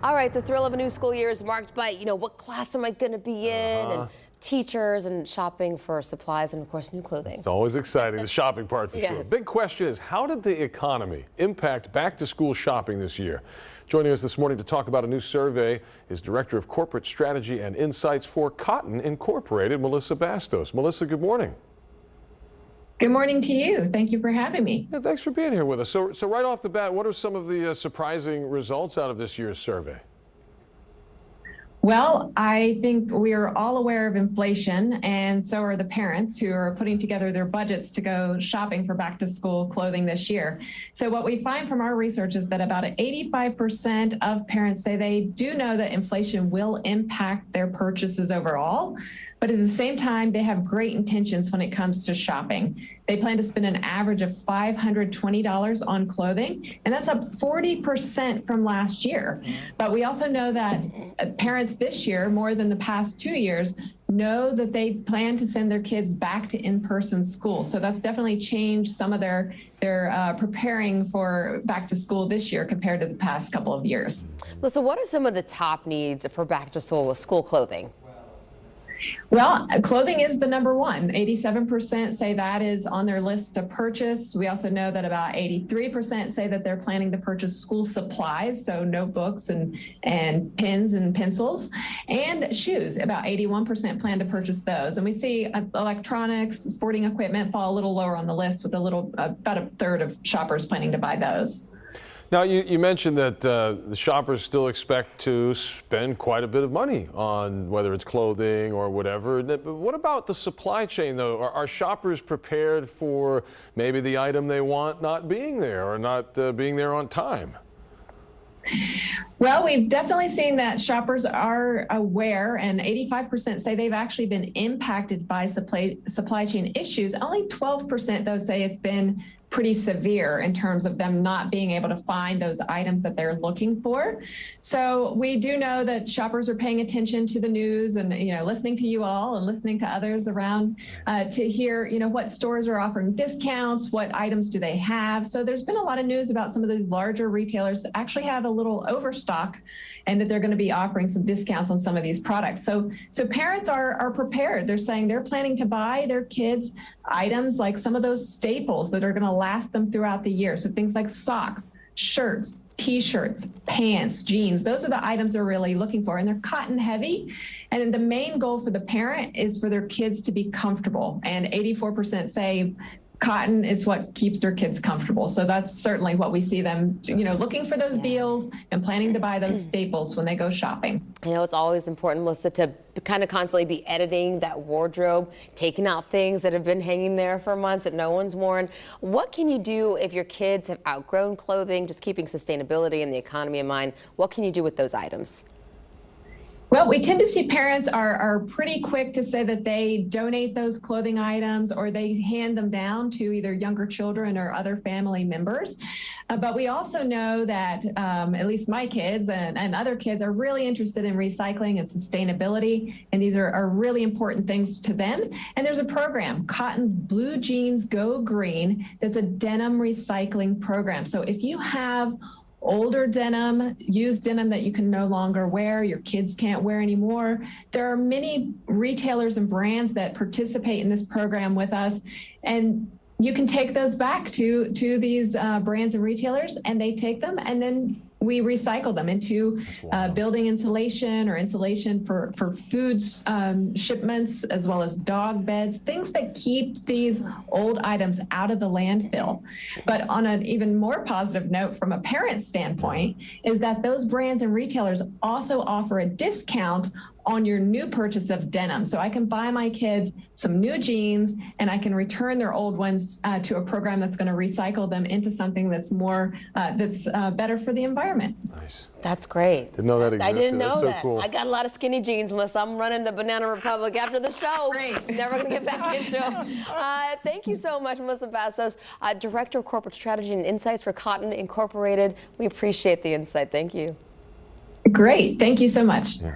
All right, the thrill of a new school year is marked by, what class am I going to be in, and teachers and shopping for supplies and, of course, new clothing. It's always exciting, the shopping part for sure. Big question is, how did the economy impact back-to-school shopping this year? Joining us this morning to talk about a new survey is Director of Corporate Strategy and Insights for Cotton Incorporated, Melissa Bastos. Melissa, good morning. Good morning to you. Thank you for having me. Yeah, thanks for being here with us. So right off the bat, what are some of the surprising results out of this year's survey? Well, I think we are all aware of inflation, and so are the parents who are putting together their budgets to go shopping for back-to-school clothing this year. So what we find from our research is that about 85% of parents say they do know that inflation will impact their purchases overall, but at the same time, they have great intentions when it comes to shopping. They plan to spend an average of $520 on clothing, and that's up 40% from last year. But we also know that parents this year, more than the past 2 years, know that they plan to send their kids back to in-person school. So that's definitely changed some of their preparing for back to school this year compared to the past couple of years. Melissa, what are some of the top needs for back to school clothing? Well, clothing is the number one. 87% say that is on their list to purchase. We also know that about 83% say that they're planning to purchase school supplies, so notebooks and pens and pencils, and shoes. About 81% plan to purchase those. And we see electronics, sporting equipment fall a little lower on the list, with about a third of shoppers planning to buy those. Now, you mentioned that the shoppers still expect to spend quite a bit of money on whether it's clothing or whatever. But what about the supply chain, though? Are shoppers prepared for maybe the item they want not being there or not being there on time? Well, we've definitely seen that shoppers are aware, and 85% say they've actually been impacted by supply chain issues. Only 12%, though, say it's been pretty severe in terms of them not being able to find those items that they're looking for. So we do know that shoppers are paying attention to the news and, listening to you all and listening to others around to hear, what stores are offering discounts, what items do they have. So there's been a lot of news about some of these larger retailers that actually have a little overstock and that they're going to be offering some discounts on some of these products. So parents are prepared. They're saying they're planning to buy their kids items like some of those staples that are going to last them throughout the year. So things like socks, shirts, t-shirts, pants, jeans, those are the items they're really looking for, and they're cotton heavy. And the main goal for the parent is for their kids to be comfortable. And 84% say cotton is what keeps their kids comfortable. So that's certainly what we see them, looking for those deals and planning to buy those staples when they go shopping. It's always important, Melissa, to kind of constantly be editing that wardrobe, taking out things that have been hanging there for months that no one's worn. What can you do if your kids have outgrown clothing, just keeping sustainability and the economy in mind? What can you do with those items? Well, we tend to see parents are pretty quick to say that they donate those clothing items or they hand them down to either younger children or other family members. But we also know that at least my kids and other kids are really interested in recycling and sustainability, and these are really important things to them. And there's a program, Cotton's Blue Jeans Go Green, that's a denim recycling program. So if you have older denim, used denim that you can no longer wear, your kids can't wear anymore, there are many retailers and brands that participate in this program with us, and you can take those back to these brands and retailers, and they take them, and then we recycle them into building insulation or insulation for food shipments, as well as dog beds, things that keep these old items out of the landfill. But on an even more positive note from a parent standpoint is that those brands and retailers also offer a discount on your new purchase of denim. So I can buy my kids some new jeans and I can return their old ones to a program that's going to recycle them into something that's more, better for the environment. Nice. That's great. Didn't know that existed. I didn't know That's that. so cool. I got a lot of skinny jeans, Melissa. I'm running the Banana Republic after the show. Great. Never going to get back into them. Thank you so much, Melissa Bastos, Director of Corporate Strategy and Insights for Cotton Incorporated. We appreciate the insight. Thank you. Great. Thank you so much. Yeah.